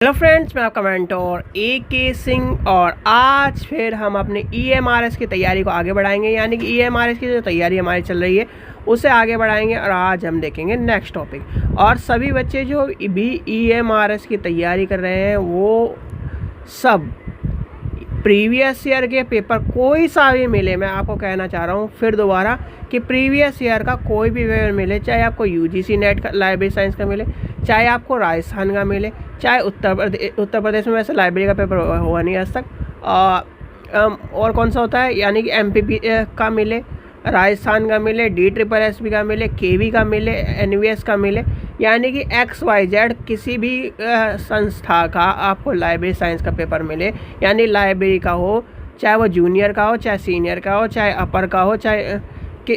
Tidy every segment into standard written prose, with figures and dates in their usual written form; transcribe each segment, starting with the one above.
Hello friends, मैं आपका mentor AK Singh और आज फिर हम अपने EMRS की तैयारी को आगे बढ़ाएंगे। यानी कि EMRS की जो तैयारी हमारी चल रही है उसे आगे बढ़ाएंगे और आज हम देखेंगे नेक्स्ट टॉपिक। और सभी बच्चे जो भी EMRS की तैयारी कर रहे हैं वो सब प्रीवियस ईयर के पेपर कोई सा भी मिले, मैं आपको कहना चाह रहा हूँ फिर दोबारा कि प्रीवियस ईयर का कोई भी पेपर मिले, चाहे आपको UGC नेट का लाइब्रेरी साइंस का मिले, चाहे आपको राजस्थान का मिले, चाहे उत्तर प्रदेश में वैसे लाइब्रेरी का पेपर हुआ नहीं आज तक, और कौन सा होता है यानी कि MPP का मिले, राजस्थान का मिले, DSSS का मिले, KV का मिले, NVS का मिले, यानी कि XYZ किसी भी संस्था का आपको लाइब्रेरी साइंस का पेपर मिले, यानी लाइब्रेरी का हो, चाहे वो जूनियर का हो, चाहे सीनियर का हो, चाहे अपर का हो, चाहे कि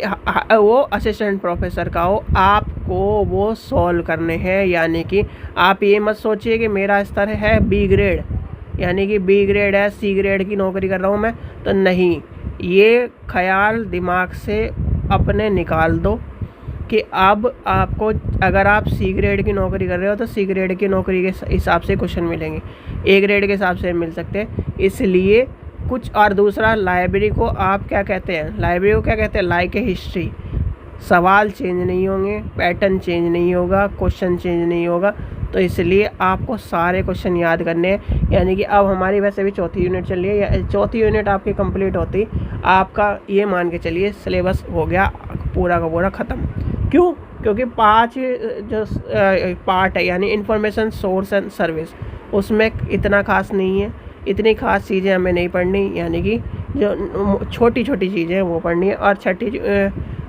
वो असिस्टेंट प्रोफेसर का हो, आपको वो सॉल्व करने हैं। यानी कि आप ये मत सोचिए कि मेरा स्तर है B ग्रेड, यानी कि B ग्रेड है, C ग्रेड की नौकरी कर रहा हूँ मैं, तो नहीं, ये ख्याल दिमाग से अपने निकाल दो कि अब आपको अगर आप C ग्रेड की नौकरी कर रहे हो तो C ग्रेड की नौकरी के हिसाब से क्वेश्चन मिलेंगे, A ग्रेड के हिसाब से मिल सकते हैं। इसलिए कुछ और दूसरा, लाइब्रेरी को आप क्या कहते हैं, लाइब्रेरी को क्या कहते हैं, लाइक ए हिस्ट्री, सवाल चेंज नहीं होंगे, पैटर्न चेंज नहीं होगा, क्वेश्चन चेंज नहीं होगा, तो इसलिए आपको सारे क्वेश्चन याद करने हैं। यानी कि अब हमारी वैसे भी चौथी यूनिट चल रही है, चौथी यूनिट आपकी कंप्लीट होती आपका ये मान के चलिए सिलेबस हो गया पूरा का पूरा ख़त्म। क्यों? क्योंकि 5 जो पार्ट है यानी इंफॉर्मेशन सोर्स एंड सर्विस, उसमें इतना खास नहीं है, इतनी खास चीज़ें हमें नहीं पढ़नी, यानी कि जो छोटी छोटी चीज़ें हैं वो पढ़नी है। और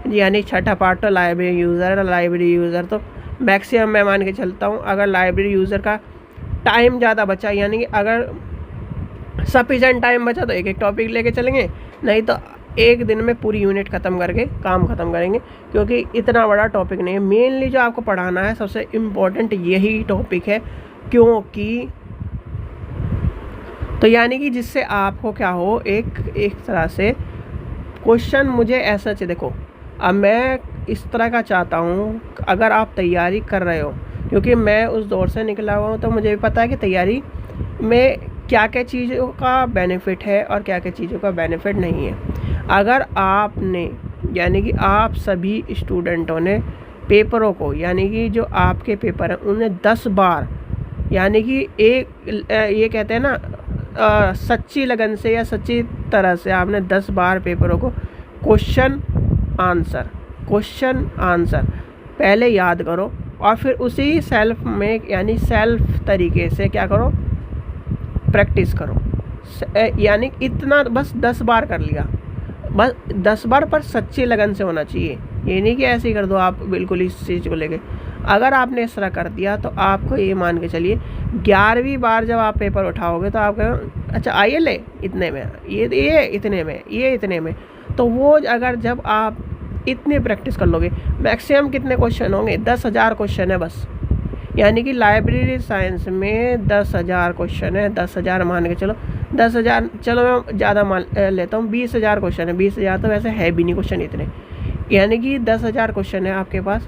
यानी छठा पार्ट तो लाइब्रेरी यूज़र है। लाइब्रेरी यूज़र तो मैक्सिमम मैं मान के चलता हूँ, अगर लाइब्रेरी यूज़र का टाइम ज़्यादा बचा, यानी कि अगर सफिशेंट टाइम बचा तो एक एक टॉपिक लेके चलेंगे, नहीं तो एक दिन में पूरी यूनिट ख़त्म करके काम ख़त्म करेंगे, क्योंकि इतना बड़ा टॉपिक नहीं है। मेनली जो आपको पढ़ाना है सबसे इम्पोर्टेंट यही टॉपिक है, क्योंकि तो यानी कि जिससे आपको क्या हो, एक तरह से क्वेश्चन मुझे ऐसा चाहिए। देखो, अब मैं इस तरह का चाहता हूँ, अगर आप तैयारी कर रहे हो, क्योंकि मैं उस दौर से निकला हुआ हूँ, तो मुझे भी पता है कि तैयारी में क्या क्या चीज़ों का बेनिफिट है और क्या क्या चीज़ों का बेनिफिट नहीं है। अगर आपने यानी कि आप सभी स्टूडेंटों ने पेपरों को, यानी कि जो आपके पेपर हैं उन्हें 10 बार, यानी कि ये कहते हैं ना सच्ची लगन से या सच्ची तरह से आपने 10 बार पेपरों को क्वेश्चन आंसर पहले याद करो, और फिर उसी सेल्फ में यानी सेल्फ तरीके से क्या करो, प्रैक्टिस करो। यानी इतना बस 10 बार कर लिया, बस 10 बार, पर सच्ची लगन से होना चाहिए। ये नहीं कि ऐसे ही कर दो आप बिल्कुल इस चीज़ को लेके। अगर आपने इस तरह कर दिया तो आपको ये मान के चलिए 11वीं बार जब आप पेपर उठाओगे तो आप कहोगे अच्छा आइए ले इतने में, ये इतने में, ये इतने में, तो वो अगर जब आप इतनी प्रैक्टिस कर लोगे, मैक्सिमम कितने क्वेश्चन होंगे, 10,000 क्वेश्चन है बस। यानी कि लाइब्रेरी साइंस में 10,000 क्वेश्चन है, 10,000 मान के चलो, 10,000, चलो मैं ज़्यादा मान लेता हूँ, 20,000 क्वेश्चन है। 20,000 तो वैसे है भी नहीं क्वेश्चन इतने, यानी कि 10,000 क्वेश्चन है आपके पास,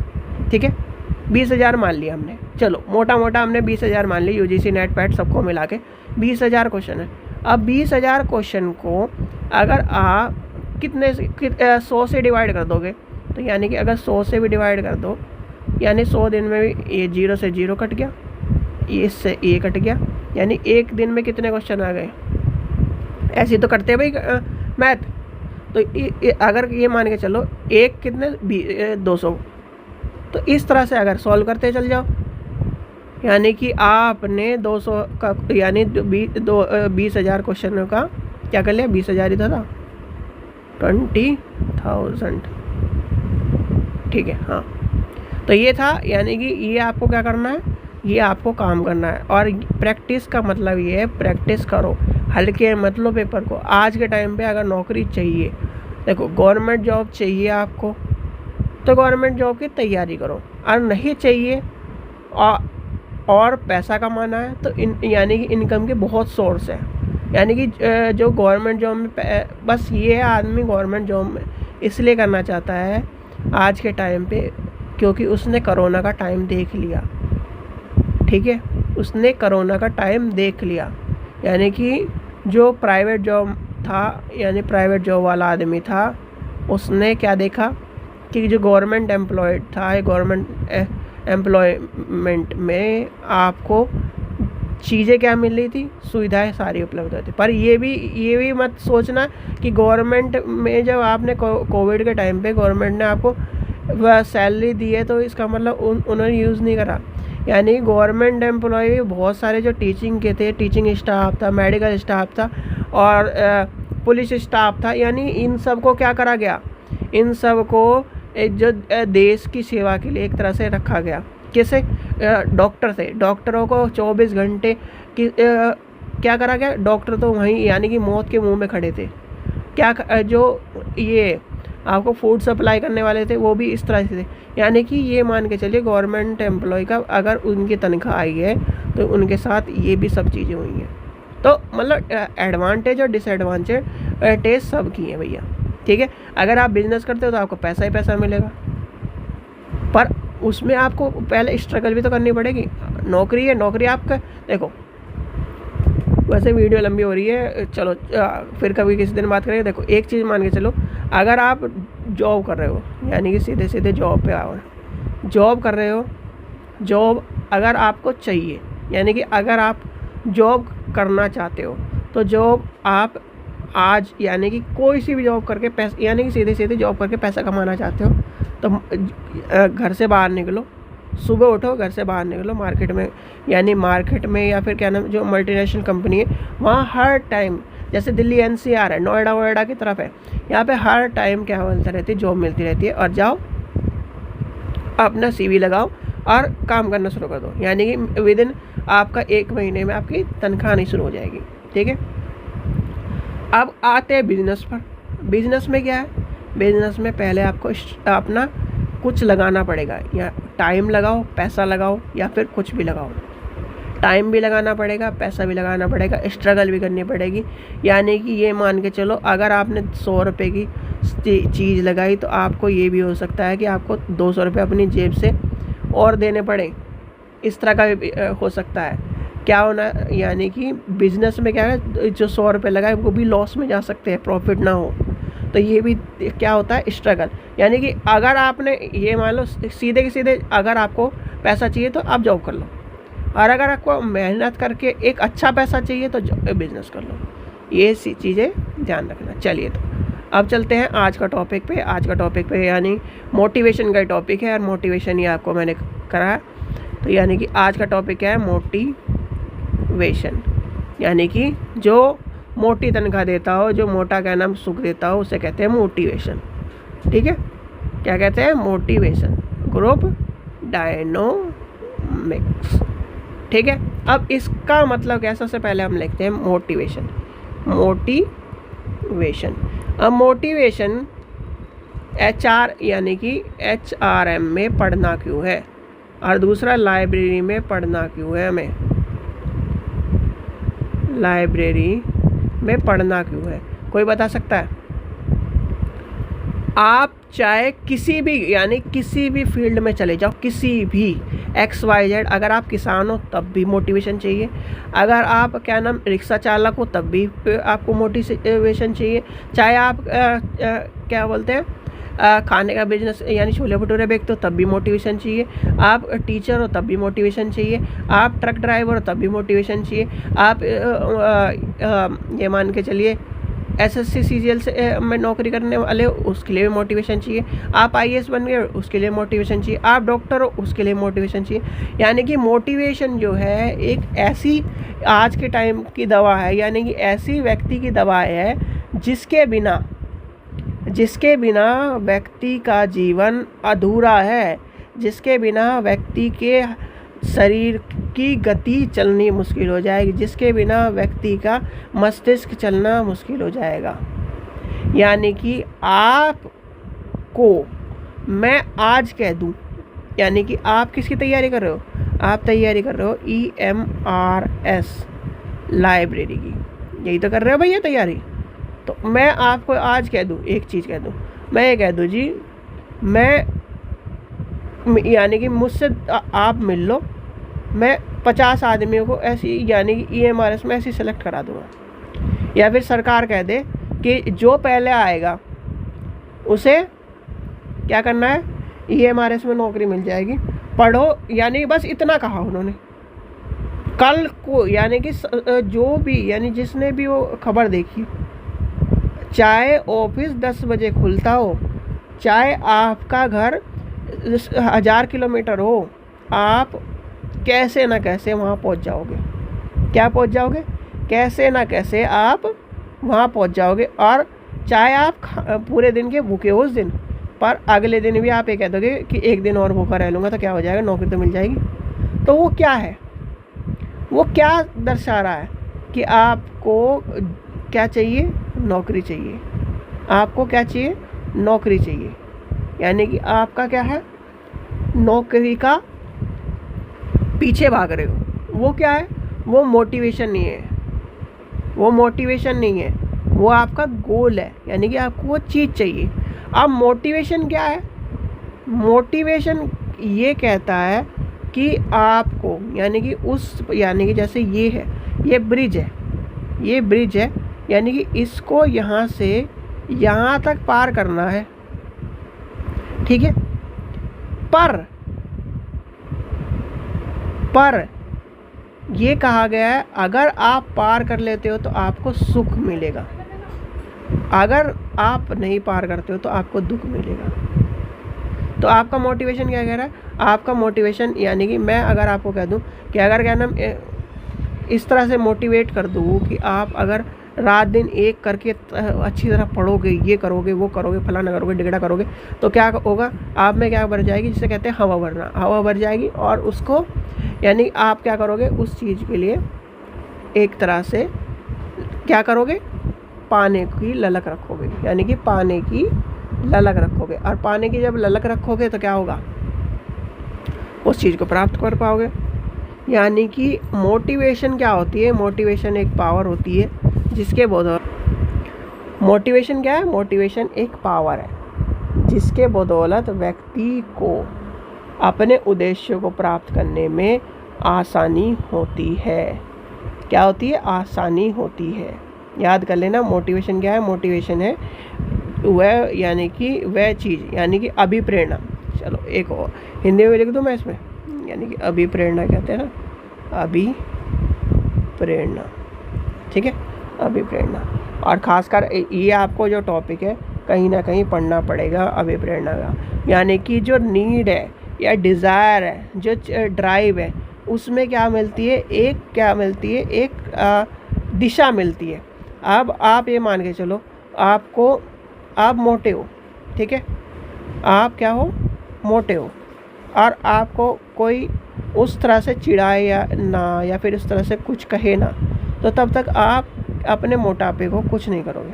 ठीक है। 20,000 मान लिया हमने, चलो मोटा मोटा हमने 20,000 मान ली, UGC नेट पैट सबको मिला के 20,000 क्वेश्चन है। अब 20,000 क्वेश्चन को अगर आप 100 से डिवाइड कर दोगे, तो यानी कि अगर 100 से भी डिवाइड कर दो, यानी 100 दिन में भी ये 0 से 0 कट गया, इससे ये कट गया, यानी एक दिन में कितने क्वेश्चन आ गए। ऐसे तो करते भाई मैथ, तो अगर ये मान के चलो एक कितने 200, तो इस तरह से अगर सॉल्व करते चल जाओ, यानी कि आपने 200 का यानी 20,000 क्वेश्चन का क्या कर लिया, 20,000 ही था 20,000, ठीक है। हाँ, तो ये था, यानी कि ये आपको क्या करना है, ये आपको काम करना है। और प्रैक्टिस का मतलब ये है, प्रैक्टिस करो, हल्के मत लो पेपर को। आज के टाइम पे अगर नौकरी चाहिए, देखो गवर्नमेंट जॉब चाहिए आपको, तो गवर्नमेंट जॉब की तैयारी करो, और नहीं चाहिए और पैसा कमाना है तो यानी कि इनकम के बहुत सोर्स हैं। यानी कि जो गवर्नमेंट जॉब में बस ये आदमी गवर्नमेंट जॉब में इसलिए करना चाहता है आज के टाइम पे, क्योंकि उसने कोरोना का टाइम देख लिया, ठीक है। उसने कोरोना का टाइम देख लिया, यानी कि जो प्राइवेट जॉब था, यानी प्राइवेट जॉब वाला आदमी था, उसने क्या देखा कि जो गवर्नमेंट एम्प्लॉयड था, गवर्नमेंट एम्प्लॉयमेंट में आपको चीज़ें क्या मिल रही थी, सुविधाएं सारी उपलब्ध होती। पर ये भी मत सोचना कि गवर्नमेंट में जब आपने कोविड के टाइम पे गवर्नमेंट ने आपको वह सैलरी दी है तो इसका मतलब उन्होंने यूज़ नहीं करा। यानी गवर्नमेंट एम्प्लॉय बहुत सारे जो टीचिंग के थे, टीचिंग स्टाफ था, मेडिकल स्टाफ था और पुलिस स्टाफ था, यानी इन सब को क्या करा गया, इन सब को एक जो देश की सेवा के लिए एक तरह से रखा गया। कैसे? डॉक्टर थे, डॉक्टरों को 24 घंटे की क्या करा गया, डॉक्टर तो वहीं यानी कि मौत के मुंह में खड़े थे। क्या जो ये आपको फूड सप्लाई करने वाले थे वो भी इस तरह से थे। यानी कि ये मान के चलिए गवर्नमेंट एम्प्लॉय का अगर उनकी तनख्वाह आई है तो उनके साथ ये भी सब चीज़ें हुई हैं। तो मतलब एडवांटेज और डिसएडवांटेज सब की हैं भैया, ठीक है। अगर आप बिजनेस करते हो तो आपको पैसा ही पैसा मिलेगा, पर उसमें आपको पहले स्ट्रगल भी तो करनी पड़ेगी। नौकरी है, नौकरी आपका देखो, वैसे वीडियो लंबी हो रही है, चलो फिर कभी किसी दिन बात करेंगे। देखो एक चीज़ मान के चलो, अगर आप जॉब कर रहे हो, यानी कि सीधे सीधे जॉब पे आओ, जॉब कर रहे हो, जॉब अगर आपको चाहिए, यानी कि अगर आप जॉब करना चाहते हो तो जॉब आप आज यानी कि कोई सी भी जॉब करके पैसा, यानी कि सीधे सीधे जॉब करके पैसा कमाना चाहते हो तो घर से बाहर निकलो, सुबह उठो, घर से बाहर निकलो, मार्केट में, यानी मार्केट में या फिर क्या नाम जो मल्टीनेशनल कंपनी है वहाँ हर टाइम, जैसे दिल्ली NCR है, नोएडा वोएडा की तरफ है, यहाँ पे हर टाइम क्या मिलती रहती है, जॉब मिलती रहती है। और जाओ अपना CV लगाओ और काम करना शुरू कर दो, यानी कि विदिन आपका 1 महीने में आपकी तनख्वाह नहीं शुरू हो जाएगी, ठीक है। अब आते हैं बिजनेस पर। बिजनेस में क्या है, बिजनेस में पहले आपको अपना कुछ लगाना पड़ेगा, या टाइम लगाओ, पैसा लगाओ, या फिर कुछ भी लगाओ। टाइम भी लगाना पड़ेगा, पैसा भी लगाना पड़ेगा, स्ट्रगल भी करनी पड़ेगी। यानी कि ये मान के चलो, अगर आपने 100 रुपये की चीज़ लगाई तो आपको ये भी हो सकता है कि आपको 200 रुपये अपनी जेब से और देने पड़े, इस तरह का भी हो सकता है। क्या होना, यानी कि बिजनेस में क्या है, जो 100 रुपये लगाए वो भी लॉस में जा सकते हैं, प्रॉफिट ना हो, तो ये भी क्या होता है, स्ट्रगल। यानी कि अगर आपने ये मान लो सीधे के सीधे अगर आपको पैसा चाहिए तो आप जॉब कर लो, और अगर आपको मेहनत करके एक अच्छा पैसा चाहिए तो बिजनेस कर लो। ये सी चीज़ें ध्यान रखना। चलिए तो अब चलते हैं आज का टॉपिक पे। आज का टॉपिक पे यानी मोटिवेशन का टॉपिक है, और मोटिवेशन ही आपको मैंने करा। तो यानी कि आज का टॉपिक क्या है, मोटिवेशन। यानी कि जो मोटी तनख्वाह देता हो, जो मोटा क्या नाम सुख देता हो, उसे कहते हैं मोटिवेशन, ठीक है। क्या कहते हैं, मोटिवेशन, ग्रुप डायनोमिक्स, ठीक है। अब इसका मतलब क्या, सबसे पहले हम लिखते हैं मोटिवेशन। मोटिवेशन, अब मोटिवेशन HR यानी कि HRM में पढ़ना क्यों है, और दूसरा लाइब्रेरी में पढ़ना क्यों है, हमें लाइब्रेरी में पढ़ना क्यों है, कोई बता सकता है? आप चाहे किसी भी यानी किसी भी फील्ड में चले जाओ, किसी भी XYZ, अगर आप किसान हो तब भी मोटिवेशन चाहिए, अगर आप क्या नाम रिक्शा चालक हो तब भी आपको मोटिवेशन चाहिए, चाहे आप क्या बोलते हैं खाने का बिजनेस यानी छोले भटूरे बेचते हो तब भी मोटिवेशन चाहिए, आप टीचर हो तब भी मोटिवेशन चाहिए, आप ट्रक ड्राइवर हो तब भी मोटिवेशन चाहिए, आप ये मान के चलिए SSC CGL से में नौकरी करने वाले हो उसके लिए मोटिवेशन चाहिए, आप IAS बन गए उसके लिए मोटिवेशन चाहिए, आप डॉक्टर हो उसके लिए मोटिवेशन चाहिए। यानी कि मोटिवेशन जो है एक ऐसी आज के टाइम की दवा है, यानी कि ऐसी व्यक्ति की दवा है जिसके बिना व्यक्ति का जीवन अधूरा है, जिसके बिना व्यक्ति के शरीर की गति चलनी मुश्किल हो जाएगी, जिसके बिना व्यक्ति का मस्तिष्क चलना मुश्किल हो जाएगा। यानी कि आपको मैं आज कह दूं, यानी कि आप किसकी तैयारी कर रहे हो, आप तैयारी कर रहे हो EMRS लाइब्रेरी की, यही तो कर रहे हो भैया तैयारी। तो मैं आपको आज कह दूं, एक चीज़ कह दूं, मैं ये कह दूं जी, मैं यानी कि मुझसे आप मिल लो, मैं 50 आदमियों को ऐसी यानी कि EMRS में ऐसी सेलेक्ट करा दूँगा। या फिर सरकार कह दे कि जो पहले आएगा उसे क्या करना है, EMRS में नौकरी मिल जाएगी, पढ़ो। यानी बस इतना कहा उन्होंने। कल को यानी कि जो भी यानी जिसने भी वो खबर देखी, चाहे ऑफिस 10 बजे खुलता हो, चाहे आपका घर 1000 किलोमीटर हो, आप कैसे ना कैसे वहाँ पहुँच जाओगे। क्या पहुँच जाओगे? कैसे ना कैसे आप वहाँ पहुँच जाओगे। और चाहे आप पूरे दिन के भूखे हो उस दिन, पर अगले दिन भी आप ये कह दोगे कि एक दिन और भूखा रह लूँगा तो क्या हो जाएगा, नौकरी तो मिल जाएगी। तो वो क्या है, वो क्या दर्शा रहा है कि आपको क्या चाहिए, नौकरी चाहिए। आपको क्या चाहिए, नौकरी चाहिए। यानी कि आपका क्या है, नौकरी का पीछे भाग रहे हो। वो क्या है, वो मोटिवेशन नहीं है, वो मोटिवेशन नहीं है, वो आपका गोल है। यानी कि आपको वो चीज़ चाहिए। अब मोटिवेशन क्या है, मोटिवेशन ये कहता है कि आपको यानी कि उस यानी कि जैसे ये है, ये ब्रिज है, ये ब्रिज है, यानी कि इसको यहाँ से यहाँ तक पार करना है, ठीक है। पर ये कहा गया है अगर आप पार कर लेते हो तो आपको सुख मिलेगा, अगर आप नहीं पार करते हो तो आपको दुख मिलेगा। तो आपका मोटिवेशन क्या कह रहा है, आपका मोटिवेशन यानी कि मैं अगर आपको कह दूं कि अगर क्या नाम इस तरह से मोटिवेट कर दूँ कि आप अगर रात दिन एक करके अच्छी तरह पढ़ोगे, ये करोगे, वो करोगे, फलाना करोगे, डिगड़ा करोगे, तो क्या होगा, आप में क्या भर जाएगी, जिसे कहते हैं हवा भरना, हवा भर जाएगी। और उसको यानी आप क्या करोगे, उस चीज़ के लिए एक तरह से क्या करोगे, पाने की ललक रखोगे। यानी कि पाने की ललक रखोगे, और पाने की जब ललक रखोगे तो क्या होगा, उस चीज़ को प्राप्त कर पाओगे। यानी कि मोटिवेशन क्या होती है, मोटिवेशन एक पावर होती है जिसके बदौलत, मोटिवेशन क्या है, मोटिवेशन एक पावर है जिसके बदौलत व्यक्ति को अपने उद्देश्य को प्राप्त करने में आसानी होती है। क्या होती है, आसानी होती है। याद कर लेना, मोटिवेशन क्या है, मोटिवेशन है वह यानी कि वह चीज़ यानी कि अभिप्रेरणा। चलो एक और हिंदी में लिख दूँ मैं इसमें, यानी कि अभिप्रेरणा कहते हैं ना, अभिप्रेरणा, ठीक है, अभिप्रेरणा। और ख़ासकर ये आपको जो टॉपिक है कहीं ना कहीं पढ़ना पड़ेगा अभिप्रेरणा का। यानी कि जो नीड है या डिज़ायर है, जो ड्राइव है, उसमें क्या मिलती है, एक क्या मिलती है, एक दिशा मिलती है। अब आप ये मान के चलो, आपको आप मोटे हो, ठीक है, आप क्या हो, मोटे हो, और आपको कोई उस तरह से चिढ़ाए या ना, या फिर उस तरह से कुछ कहे ना, तो तब तक आप अपने मोटापे को कुछ नहीं करोगे।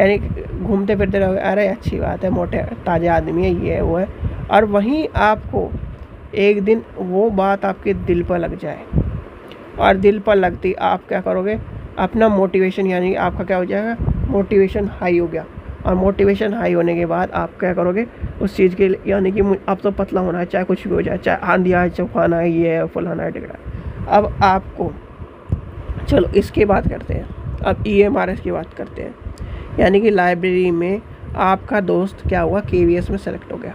यानी घूमते फिरते रहोगे, अरे अच्छी बात है, मोटे ताज़े आदमी है, ये है वो है। और वहीं आपको एक दिन वो बात आपके दिल पर लग जाए, और दिल पर लगती आप क्या करोगे, अपना मोटिवेशन यानी आपका क्या हो जाएगा, मोटिवेशन हाई हो गया। और मोटिवेशन हाई होने के बाद आप क्या करोगे, उस चीज़ के यानी कि अब तो पतला होना है, चाहे कुछ भी हो जाए, चाहे आंधी आए, चौखाना है, ये है, फलाना है, टिकड़ा। अब आपको चलो इसकी बात करते हैं, अब EMRS की बात करते हैं। यानी कि लाइब्रेरी में आपका दोस्त क्या हुआ, KVS में सेलेक्ट हो गया,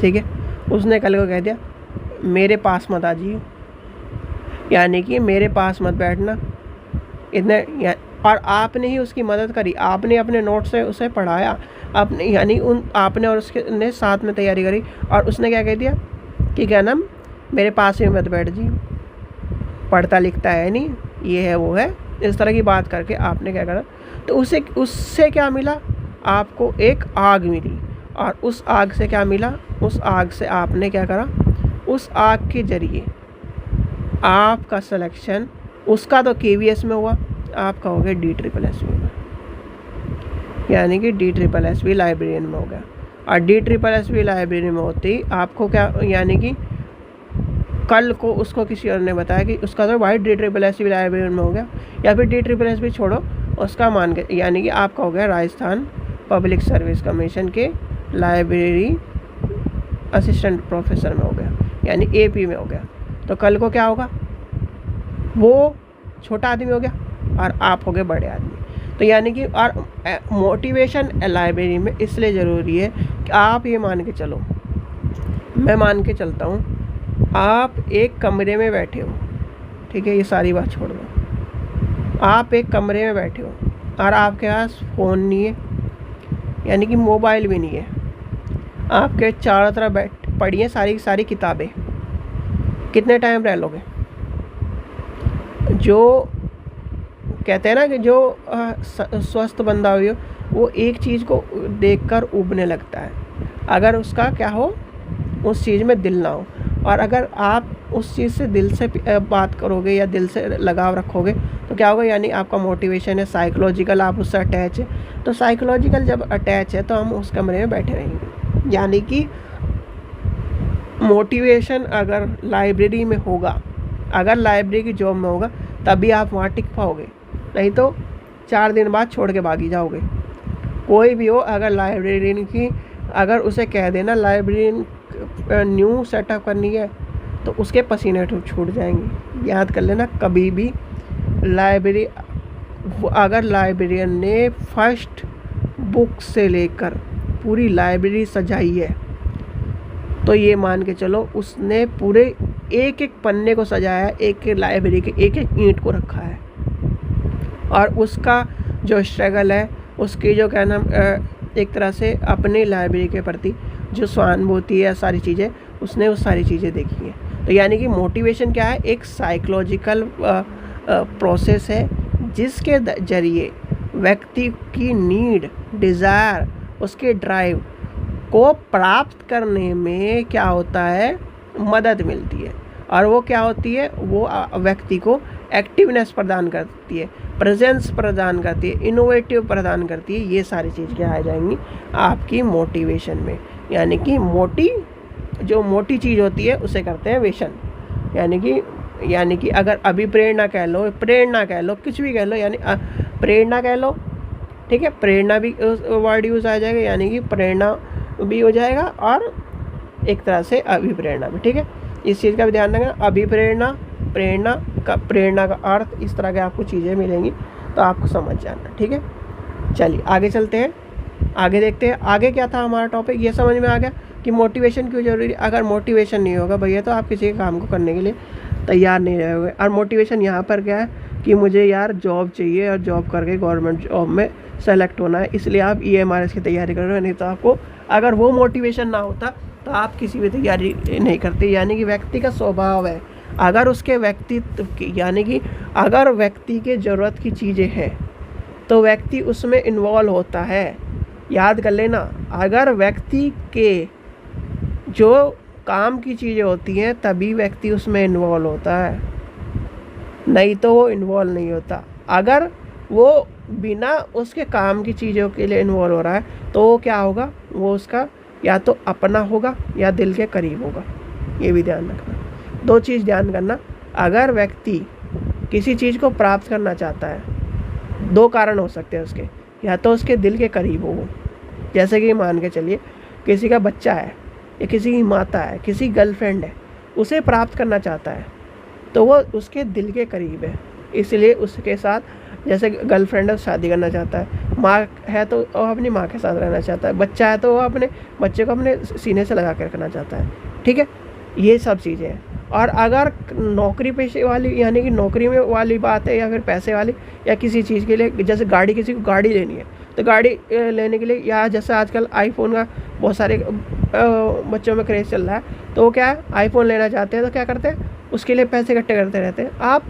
ठीक है। उसने कल को कह दिया मेरे पास मत आ जाइए, यानी कि मेरे पास मत बैठना इतने, और आपने ही उसकी मदद करी, आपने अपने नोट से उसे पढ़ाया, आपने यानी आपने और उसके ने साथ में तैयारी करी, और उसने क्या कह दिया कि क्या नाम, मेरे पास ही मत बैठ जी, पढ़ता लिखता है नहीं, ये है वो है, इस तरह की बात करके आपने क्या करा, तो उससे क्या मिला, आपको एक आग मिली। और उस आग से क्या मिला, उस आग से आपने क्या करा, उस आग के जरिए आपका सिलेक्शन, उसका तो KVS में हुआ, आपका हो गया DSSB में, यानी कि DSSB लाइब्रेरियन में हो गया। और DSSB लाइब्रेरियन में होते ही आपको क्या, यानी कि कल को उसको किसी और ने बताया कि उसका तो भाई DSSB लाइब्रेरियन में हो गया, या फिर DSSB छोड़ो, उसका मान के यानी कि आपका हो गया राजस्थान पब्लिक सर्विस कमीशन के लाइब्रेरी असिस्टेंट प्रोफेसर में हो गया, यानी AP में हो गया। तो कल को क्या होगा, वो छोटा आदमी हो गया और आप हो गए बड़े आदमी। तो यानी कि और मोटिवेशन लाइब्रेरी में इसलिए ज़रूरी है कि आप ये मान के चलो, मैं मान के चलता हूँ, आप एक कमरे में बैठे हो, ठीक है, ये सारी बात छोड़ दो, आप एक कमरे में बैठे हो और आपके पास फ़ोन नहीं है, यानी कि मोबाइल भी नहीं है, आपके चारों तरफ पड़ी हैं सारी सारी किताबें, कितने टाइम रह लोगे? जो कहते हैं ना कि जो स्वस्थ बंदा हो वो एक चीज़ को देखकर उबने लगता है, अगर उसका क्या हो, उस चीज़ में दिल ना हो। और अगर आप उस चीज़ से दिल से बात करोगे या दिल से लगाव रखोगे तो क्या होगा, यानी आपका मोटिवेशन है साइकोलॉजिकल, आप उससे अटैच है। तो साइकोलॉजिकल जब अटैच है तो हम उस कमरे में बैठे रहेंगे। यानी कि मोटिवेशन अगर लाइब्रेरी में होगा, अगर लाइब्रेरी की जॉब में होगा तभी आप वहाँ टिक पाओगे, नहीं तो 4 दिन बाद छोड़ के भागी जाओगे। कोई भी हो, अगर लाइब्रेरियन की अगर उसे कह देना लाइब्रेरियन न्यू सेटअप करनी है तो उसके पसीने छूट जाएंगे। याद कर लेना, कभी भी लाइब्रेरी, अगर लाइब्रेरियन ने फर्स्ट बुक से लेकर पूरी लाइब्रेरी सजाई है तो ये मान के चलो उसने पूरे एक एक पन्ने को सजाया, एक एक लाइब्रेरी के एक एक ईंट को रखा है। और उसका जो स्ट्रगल है, उसकी जो क्या नाम एक तरह से अपनी लाइब्रेरी के प्रति जो सहानुभूति है, सारी चीज़ें उसने वो सारी चीज़ें देखी हैं। तो यानी कि मोटिवेशन क्या है, एक साइकोलॉजिकल प्रोसेस है जिसके जरिए व्यक्ति की नीड, डिज़ायर, उसके ड्राइव को प्राप्त करने में क्या होता है, मदद मिलती है। और वो क्या होती है, वो व्यक्ति को एक्टिवनेस प्रदान करती है, प्रेजेंस प्रदान करती है, इनोवेटिव प्रदान करती है। ये सारी चीज़ क्या आ जाएंगी आपकी मोटिवेशन में। यानी कि जो मोटी चीज़ होती है उसे करते हैं वेशन। यानी कि अगर अभी प्रेरणा कह लो, कुछ भी कह लो, यानी प्रेरणा कह लो, ठीक है, प्रेरणा भी वर्ड यूज़ आ जाएगा, यानी कि प्रेरणा भी हो जाएगा और एक तरह से अभिप्रेरणा भी, ठीक है। इस चीज़ का भी ध्यान रखना, अभिप्रेरणा, प्रेरणा का अर्थ, इस तरह के आपको चीज़ें मिलेंगी तो आपको समझ जाना, ठीक है। चलिए आगे चलते हैं, आगे देखते हैं आगे क्या था हमारा टॉपिक। ये समझ में आ गया कि मोटिवेशन क्यों जरूरी है। अगर मोटिवेशन नहीं होगा भैया तो आप किसी काम को करने के लिए तैयार नहीं रहोगे। और मोटिवेशन यहाँ पर क्या है कि मुझे यार जॉब चाहिए और जॉब करके गवर्नमेंट जॉब में सेलेक्ट होना है, इसलिए आप EMRS की तैयारी कर रहे हो। नहीं तो आपको अगर वो मोटिवेशन ना होता तो आप किसी भी तैयारी नहीं करते। यानी कि व्यक्ति का स्वभाव है, अगर उसके व्यक्तित्व की, यानी कि अगर व्यक्ति के ज़रूरत की चीज़ें हैं तो व्यक्ति उसमें इन्वॉल्व होता है। याद कर लेना, अगर व्यक्ति के जो काम की चीज़ें होती हैं तभी व्यक्ति उसमें इन्वॉल्व होता है, नहीं तो वो इन्वॉल्व नहीं होता। अगर वो बिना उसके काम की चीज़ों के लिए इन्वॉल्व हो रहा है तो वो क्या होगा, वो उसका या तो अपना होगा या दिल के करीब होगा। ये भी ध्यान रखना, 2 चीज़ ध्यान करना। अगर व्यक्ति किसी चीज़ को प्राप्त करना चाहता है, 2 कारण हो सकते हैं उसके, या तो उसके दिल के करीब हो, जैसे कि मान के चलिए किसी का बच्चा है या किसी की माता है, किसी गर्लफ्रेंड है, उसे प्राप्त करना चाहता है तो वो उसके दिल के करीब है, इसलिए उसके साथ, जैसे गर्लफ्रेंड है शादी करना चाहता है, माँ है तो वो अपनी माँ के साथ रहना चाहता है, बच्चा है तो वो अपने बच्चे को अपने सीने से लगा कर रखना चाहता है, ठीक है। ये सब चीज़ें हैं। और अगर नौकरी पेशे वाली, यानी कि नौकरी में वाली बात है या फिर पैसे वाली, या किसी चीज़ के लिए, जैसे गाड़ी, किसी को गाड़ी लेनी है तो गाड़ी लेने के लिए, या जैसे आजकल आईफोन का बहुत सारे बच्चों में क्रेज़ चल रहा है, तो वो क्या है, आईफोन लेना चाहते हैं तो क्या करते हैं, उसके लिए पैसे इकट्ठे करते रहते हैं। आप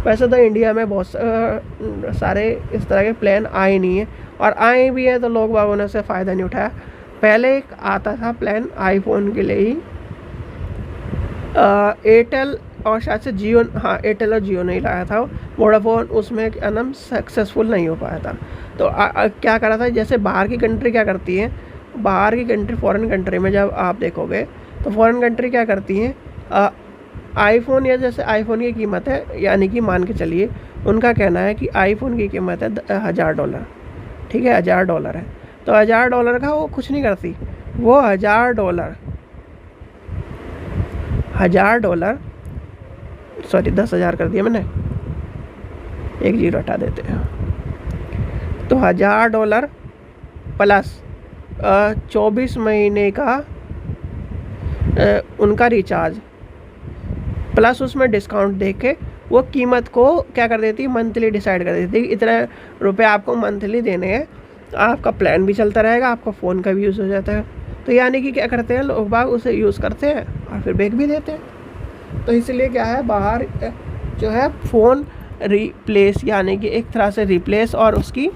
वैसे तो इंडिया में बहुत सारे इस तरह के प्लान आए नहीं हैं, और आए भी हैं तो लोग बागों ने उससे फ़ायदा नहीं उठाया। पहले एक आता था प्लान आईफोन के लिए ही, एयरटेल और शायद से जियो, हाँ एयरटेल और जियो नहीं लाया था, वोडाफोन उसमें क्या नाम सक्सेसफुल नहीं हो पाया था। तो क्या करा था, जैसे बाहर की कंट्री क्या करती है, बाहर की कंट्री, फॉरेन कंट्री में जब आप देखोगे तो फॉरेन कंट्री क्या करती हैं, आईफोन, या जैसे आईफोन की कीमत है, यानी कि मान के चलिए उनका कहना है कि आईफोन की कीमत है $1000, ठीक है, $1000 है, तो $1000 का वो कुछ नहीं करती, वो $1000 $1000, सॉरी 10,000 कर दिया मैंने, एक जीरो हटा देते हैं, तो $1000 प्लस 24 महीने का उनका रिचार्ज, प्लस उसमें डिस्काउंट दे के वो कीमत को क्या कर देती है, मंथली डिसाइड कर देती है, इतने रुपए आपको मंथली देने हैं, आपका प्लान भी चलता रहेगा, आपका फ़ोन का भी यूज़ हो जाता है। तो यानी कि क्या करते हैं लोग बाग, उसे यूज़ करते हैं और फिर बेच भी देते हैं। तो इसलिए क्या है, बाहर जो है फ़ोन रिप्लेस यानी कि एक तरह से रिप्लेस और उसकी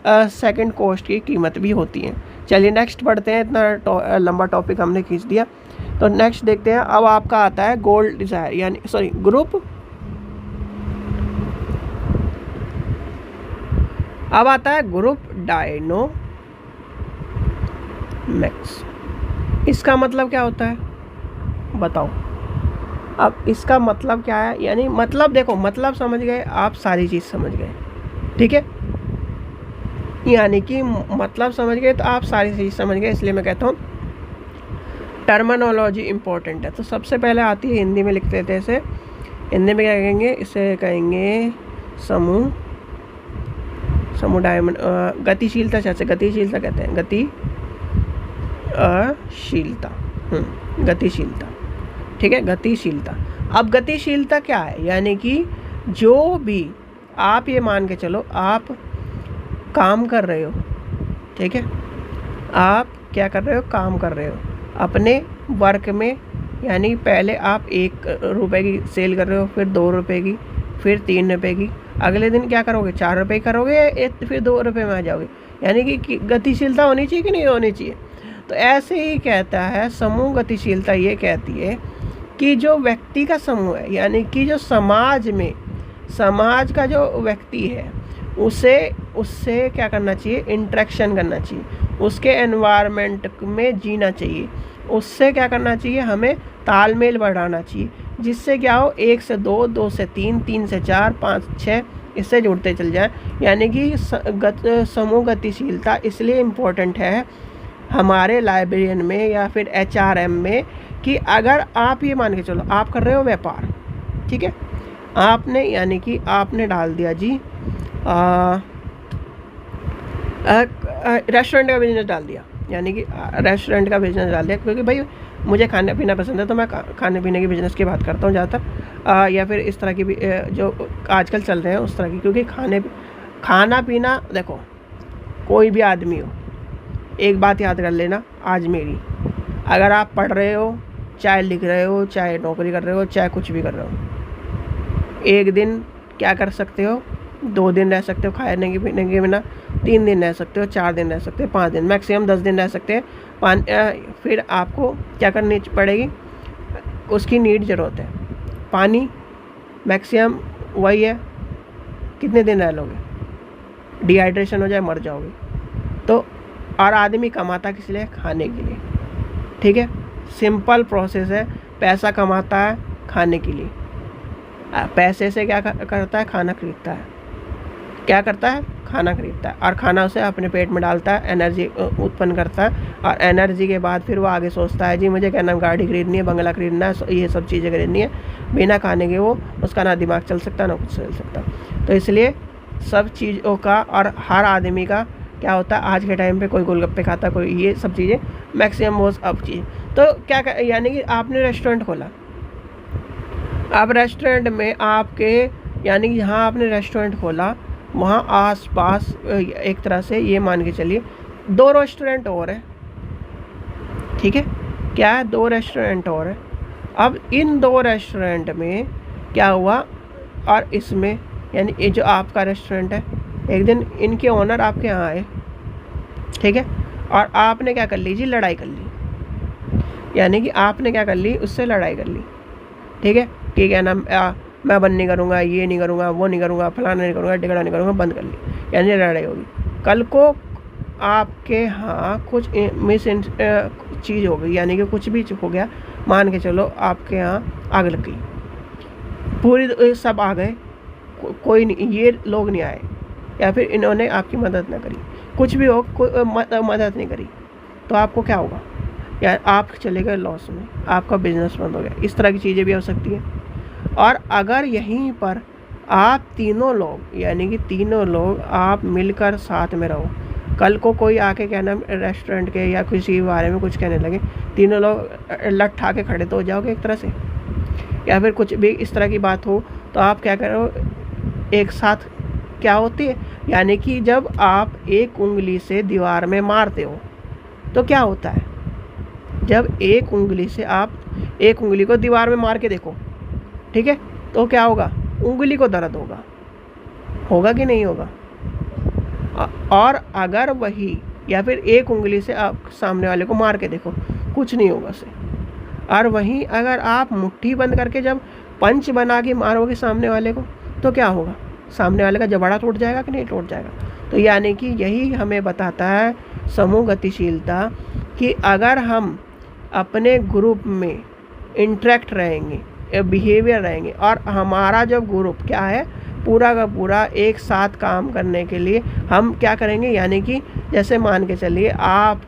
सेकंड कॉस्ट की कीमत भी होती है। चलिए नेक्स्ट पढ़ते हैं, इतना लंबा टॉपिक हमने खींच दिया। तो नेक्स्ट देखते हैं, अब आपका आता है गोल्ड डिज़ायर यानी सॉरी ग्रुप, अब आता है ग्रुप डायनोमिक्स। इसका मतलब क्या होता है बताओ। अब इसका मतलब क्या है, यानी मतलब देखो, मतलब समझ गए आप, सारी चीज़ समझ गए, ठीक है। यानी कि मतलब समझ गए तो आप सारी चीज़ समझ गए, इसलिए मैं कहता हूँ टर्मिनोलॉजी इम्पोर्टेंट है। तो सबसे पहले आती है, हिंदी में लिखते थे इसे, हिंदी में क्या कहेंगे, इसे कहेंगे समूह डायमंड, गतिशीलता, जैसे गतिशीलता कहते हैं, गतिशीलता, गतिशीलता, ठीक है, गतिशीलता। अब गतिशीलता क्या है, यानी कि जो भी आप ये मान के चलो, आप काम कर रहे हो, ठीक है, आप क्या कर रहे हो, काम कर रहे हो अपने वर्क में, यानी पहले आप 1 रुपए की सेल कर रहे हो, फिर 2 रुपए की, फिर 3 रुपए की, अगले दिन क्या करोगे, 4 रुपए करोगे, फिर 2 रुपए में आ जाओगे। यानी कि गतिशीलता होनी चाहिए कि नहीं होनी चाहिए। तो ऐसे ही कहता है समूह गतिशीलता, ये कहती है कि जो व्यक्ति का समूह है, यानी कि जो समाज में, समाज का जो व्यक्ति है, उससे क्या करना चाहिए, इंटरेक्शन करना चाहिए, उसके एनवायरनमेंट में जीना चाहिए, उससे क्या करना चाहिए, हमें तालमेल बढ़ाना चाहिए, जिससे क्या हो, 1 से 2, 2 से 3, 3 से 4, 5, 6 इससे जुड़ते चल जाएं। यानी कि समूह गतिशीलता इसलिए इम्पोर्टेंट है हमारे लाइब्रेरियन में या फिर HRM में, कि अगर आप ये मान के चलो, आप कर रहे हो व्यापार, ठीक है, आपने यानी कि आपने डाल दिया जी रेस्टोरेंट का बिजनेस डाल दिया, यानी कि रेस्टोरेंट का बिजनेस डाल दिया, क्योंकि भाई मुझे खाना पीना पसंद है, तो मैं खाने पीने के बिज़नेस की बात करता हूँ ज़्यादातर, या फिर इस तरह की भी जो आजकल चल रहे हैं उस तरह की, क्योंकि खाना पीना देखो, कोई भी आदमी हो, एक बात याद कर लेना आज मेरी, अगर आप पढ़ रहे हो, चाहे लिख रहे हो, चाहे नौकरी कर रहे हो, चाहे कुछ भी कर रहे हो, एक दिन क्या कर सकते हो, 2 दिन रह सकते हो खाने के पीने के बिना, 3 दिन रह सकते हो, 4 दिन रह सकते हो, 5 दिन, मैक्सिमम 10 दिन रह सकते हैं। फिर आपको क्या करनी पड़ेगी, उसकी नीड ज़रूरत है, पानी मैक्सिमम वही है, कितने दिन रह लोगे, डिहाइड्रेशन हो जाए मर जाओगे। तो और आदमी कमाता किस लिए, खाने के लिए, ठीक है, सिंपल प्रोसेस है, पैसा कमाता है खाने के लिए, पैसे से क्या करता है, खाना खरीदता है, क्या करता है, खाना खरीदता है, और खाना उसे अपने पेट में डालता है, एनर्जी उत्पन्न करता है, और एनर्जी के बाद फिर वो आगे सोचता है जी मुझे क्या नाम गाड़ी खरीदनी है, बंगला खरीदना है, ये सब चीज़ें खरीदनी है। बिना खाने के वो उसका ना दिमाग चल सकता ना कुछ चल सकता। तो इसलिए सब चीज़ों का और हर आदमी का क्या होता है, आज के टाइम पे कोई गोलगप्पे खाता, कोई ये सब चीज़ें मैक्सिमम वो अब चीज़। तो क्या यानी कि आपने रेस्टोरेंट खोला, अब रेस्टोरेंट में आपके यानी कि जहाँ आपने रेस्टोरेंट खोला वहाँ आसपास एक तरह से ये मान के चलिए 2 रेस्टोरेंट और है, ठीक है, क्या है, 2 रेस्टोरेंट और है। अब इन 2 रेस्टोरेंट में क्या हुआ, और इसमें यानी ये जो आपका रेस्टोरेंट है, एक दिन इनके ओनर आपके यहाँ आए, ठीक है, और आपने क्या कर ली जी, लड़ाई कर ली, यानी कि आपने क्या कर ली, उससे लड़ाई कर ली, ठीक है, कि क्या नाम मैं बंद नहीं करूँगा, ये नहीं करूँगा, वो नहीं करूँगा, फलाना नहीं करूँगा, टिकड़ा नहीं करूँगा, बंद कर ली, यानी लड़ाई होगी। कल को आपके यहाँ कुछ चीज़ हो गई, यानी कि कुछ भी हो गया, मान के चलो आपके यहाँ आग लग गई, पूरी सब आ गए, कोई नहीं, ये लोग नहीं आए, या फिर इन्होंने आपकी मदद ना करी, कुछ भी हो, कोई मदद नहीं करी, तो आपको क्या होगा, या आप चले गए लॉस में, आपका बिजनेस बंद हो गया, इस तरह की चीज़ें भी हो सकती हैं। और अगर यहीं पर आप तीनों लोग यानी कि तीनों लोग आप मिलकर साथ में रहो, कल को कोई आके कहना रेस्टोरेंट के या किसी के बारे में कुछ कहने लगे, तीनों लोग लट ठा के खड़े तो हो जाओगे एक तरह से, या फिर कुछ भी इस तरह की बात हो तो आप क्या करो, एक साथ क्या होती है, यानी कि जब आप एक उंगली से दीवार में मारते हो तो क्या होता है, जब एक उंगली से आप एक उंगली को दीवार में मार के देखो, ठीक है, तो क्या होगा, उंगली को दर्द होगा कि नहीं होगा। और अगर वही या फिर एक उंगली से आप सामने वाले को मार के देखो, कुछ नहीं होगा उससे। और वहीं अगर आप मुट्ठी बंद करके जब पंच बना के मारोगे सामने वाले को तो क्या होगा, सामने वाले का जबड़ा टूट जाएगा कि नहीं टूट जाएगा। तो यानी कि यही हमें बताता है समूह गतिशीलता कि अगर हम अपने ग्रुप में इंटरेक्ट रहेंगे, बिहेवियर रहेंगे, और हमारा जब ग्रुप क्या है पूरा का पूरा एक साथ काम करने के लिए हम क्या करेंगे, यानी कि जैसे मान के चलिए आप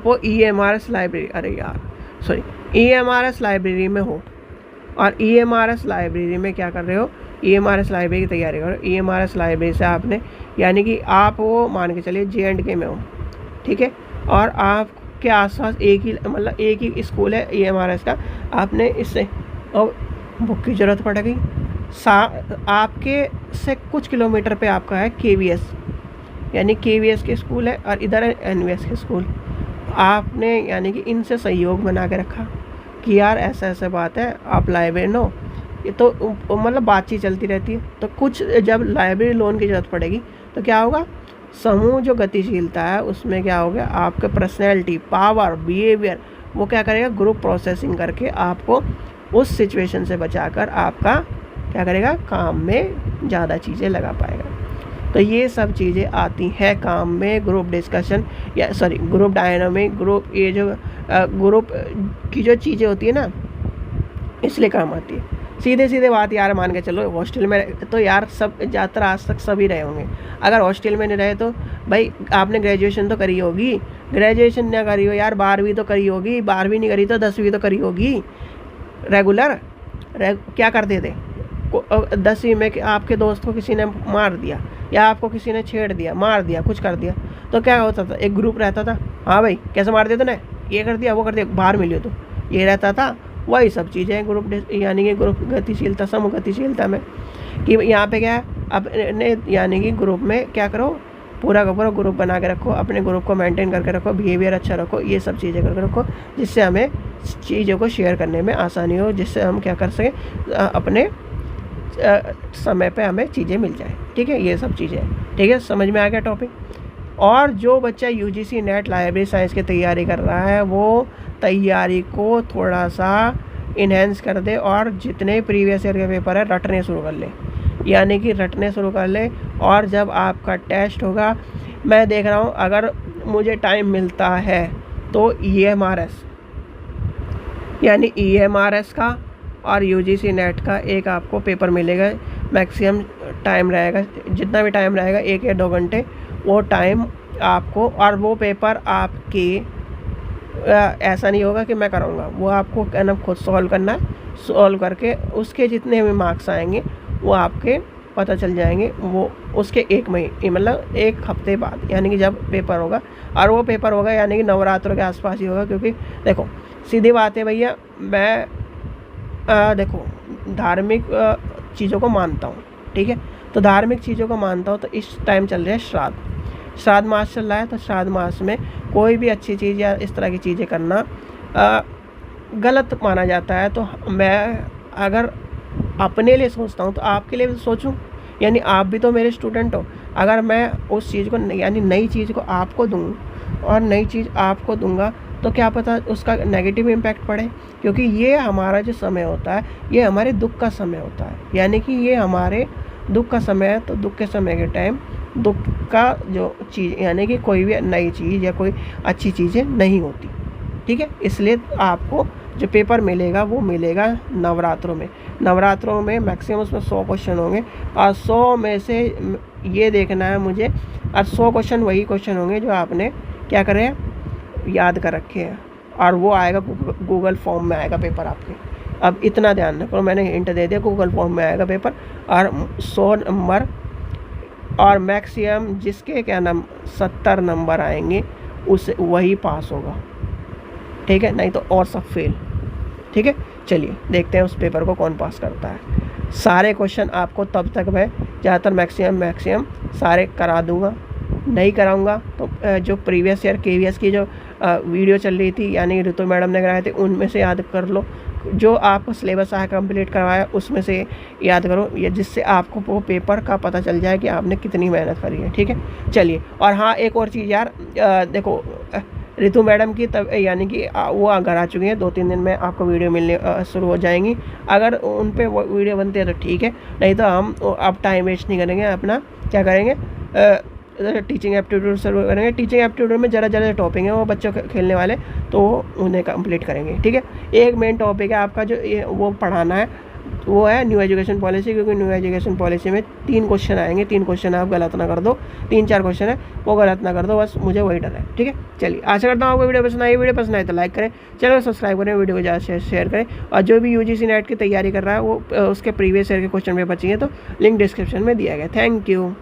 वो EMRS लाइब्रेरी, अरे यार सॉरी, EMRS लाइब्रेरी में हो और EMRS लाइब्रेरी में क्या कर रहे हो, EMRS लाइब्रेरी की तैयारी करो। EMRS लाइब्रेरी से आपने यानी कि आप वो मान के चलिए J&K में हो, ठीक है, और आपके आसपास एक ही स्कूल है EMRS का, आपने इससे और बुक की ज़रूरत पड़ गई, आपके से कुछ किलोमीटर पे आपका है KVS, यानी KVS के स्कूल है और इधर है NVS के स्कूल। आपने यानी कि इनसे सहयोग बना के रखा कि यार ऐसा ऐसा बात है, आप लाइब्रेरी हो, ये तो मतलब बातचीत चलती रहती है। तो कुछ जब लाइब्रेरी लोन की ज़रूरत पड़ेगी तो क्या होगा, समूह जो गतिशीलता है उसमें क्या होगा, आपके पर्सनैलिटी, पावर, बिहेवियर वो क्या करेगा, ग्रुप प्रोसेसिंग करके आपको उस सिचुएशन से बचाकर आपका क्या करेगा, काम में ज़्यादा चीज़ें लगा पाएगा। तो ये सब चीज़ें आती हैं काम में, ग्रुप डिस्कशन या सॉरी ग्रुप डायनामिक, ग्रुप ये जो ग्रुप की जो चीज़ें होती है ना, इसलिए काम आती है। सीधे बात यार मान के चलो, हॉस्टल में तो यार सब ज़्यादातर आज तक सभी रहे होंगे। अगर हॉस्टल में नहीं रहे तो भाई आपने ग्रेजुएशन तो करी होगी, ग्रेजुएशन ना करी हो यार 12वीं तो करी होगी, 12वीं नहीं करी तो 10वीं तो करी होगी। रेगुलर क्या करते थे, 10वीं में आपके दोस्त को किसी ने मार दिया या आपको किसी ने छेड़ दिया, मार दिया, कुछ कर दिया, तो क्या होता था, एक ग्रुप रहता था, हाँ भाई कैसे मार दिया तूने, ये कर दिया, वो कर दिया, बाहर मिली हो तो ये रहता था। वही सब चीज़ें ग्रुप यानी कि ग्रुप गतिशीलता, समूह गतिशीलता में कि यहाँ पे क्या है, अपने यानी कि ग्रुप में क्या करो, पूरा का पूरा ग्रुप बना के रखो, अपने ग्रुप को मेंटेन करके रखो, बिहेवियर अच्छा रखो, ये सब चीज़ें करके रखो, जिससे हमें चीज़ों को शेयर करने में आसानी हो, जिससे हम क्या कर सकें, अपने समय पे हमें चीज़ें मिल जाए। ठीक है, ये सब चीज़ें, ठीक है, समझ में आ गया टॉपिक। और जो बच्चा UGC नेट लाइब्रेरी साइंस की तैयारी कर रहा है वो तैयारी को थोड़ा सा इन्हेंस कर दे और जितने प्रीवियस ईयर के पेपर है रटने शुरू कर ले, यानी कि रटने शुरू कर ले। और जब आपका टेस्ट होगा, मैं देख रहा हूँ अगर मुझे टाइम मिलता है तो EMRS यानी EMRS का और UGC नेट का एक आपको पेपर मिलेगा, मैक्सिमम टाइम रहेगा, जितना भी टाइम रहेगा 1 या 2 घंटे वो टाइम आपको, और वो पेपर आपके ऐसा नहीं होगा कि मैं कराऊंगा, वो आपको कहना खुद सॉल्व करना है, सॉल्व करके उसके जितने भी मार्क्स आएंगे वो आपके पता चल जाएंगे, वो उसके 1 महीने मतलब 1 हफ्ते बाद, यानी कि जब पेपर होगा। और वो पेपर होगा यानी कि नवरात्रों के आसपास ही होगा, क्योंकि देखो सीधी बात है भैया, मैं देखो धार्मिक चीज़ों को मानता हूँ, ठीक है, तो धार्मिक चीज़ों को मानता हूँ, तो इस टाइम चल रहा है श्राद्ध मास चल रहा है, तो श्राद्ध मास में कोई भी अच्छी चीज़ या इस तरह की चीज़ें करना गलत माना जाता है। तो मैं अगर अपने लिए सोचता हूँ तो आपके लिए भी सोचूं, यानी आप भी तो मेरे स्टूडेंट हो। अगर मैं उस चीज़ को यानी नई चीज़ को आपको दूँ और नई चीज़ आपको दूंगा तो क्या पता उसका नेगेटिव इम्पैक्ट पड़े, क्योंकि ये हमारा जो समय होता है ये हमारे दुख का समय होता है, यानी कि ये हमारे दुख का समय है। तो दुख के समय के टाइम दुख का जो चीज़ यानी कि कोई भी नई चीज़ या कोई अच्छी चीज़ें नहीं होती, ठीक है। इसलिए आपको जो पेपर मिलेगा वो मिलेगा नवरात्रों में मैक्सिमम उसमें 100 क्वेश्चन होंगे, और 100 में से ये देखना है मुझे, और 100 क्वेश्चन वही क्वेश्चन होंगे जो आपने क्या करें याद कर रखे हैं, और वो आएगा गूगल फॉर्म में आएगा पेपर आपके। अब इतना ध्यान रखो, मैंने हिंट दे दिया, गूगल फॉर्म में आएगा पेपर, और 100 नंबर और मैक्सिमम जिसके क्या नाम 70 नंबर आएंगे उसे वही पास होगा, ठीक है, नहीं तो और सब फेल। ठीक है, चलिए देखते हैं उस पेपर को कौन पास करता है। सारे क्वेश्चन आपको तब तक मैं ज़्यादातर मैक्सिमम सारे करा दूंगा, नहीं कराऊंगा तो जो प्रीवियस ईयर KVS की जो वीडियो चल रही थी यानी ऋतु मैडम ने कराए थे उनमें से याद कर लो, जो आपको सिलेबस आया कंप्लीट करवाया उसमें से याद करो, ये जिससे आपको वो पेपर का पता चल जाए कि आपने कितनी मेहनत करी है। ठीक है, चलिए। और हाँ, एक और चीज़ यार, देखो ऋतु मैडम की तब यानी कि वो घर आ चुकी हैं, 2-3 दिन में आपको वीडियो मिलने शुरू हो जाएंगी। अगर उन पे वो वीडियो बनती है तो ठीक है, नहीं तो हम अब टाइम वेस्ट नहीं करेंगे, अपना क्या करेंगे, टीचिंग एप्टीट्यूड शुरू करेंगे। टीचिंग एप्टीट्यूड में ज़रा टॉपिक है वो बच्चों खेलने वाले, तो उन्हें कंप्लीट करेंगे। ठीक है, एक मेन टॉपिक है आपका जो वो पढ़ाना है, वो है न्यू एजुकेशन पॉलिसी, क्योंकि न्यू एजुकेशन पॉलिसी में 3 क्वेश्चन आएंगे, 3 क्वेश्चन आप गलत ना कर दो, 3-4 क्वेश्चन है वो गलत ना कर दो, बस मुझे वही डर है। ठीक है, चलिए, आशा करता हूँ आपको वीडियो पसंद आई। वीडियो पसंद आए तो लाइक करें, चलो सब्सक्राइब करें, वीडियो को ज़्यादा शेयर करें, और जो भी UGC नेट की तैयारी कर रहा है वो उसके प्रीवियस ईयर के क्वेश्चन पेपर चाहिए तो लिंक डिस्क्रिप्शन में दिया गया। Thank you.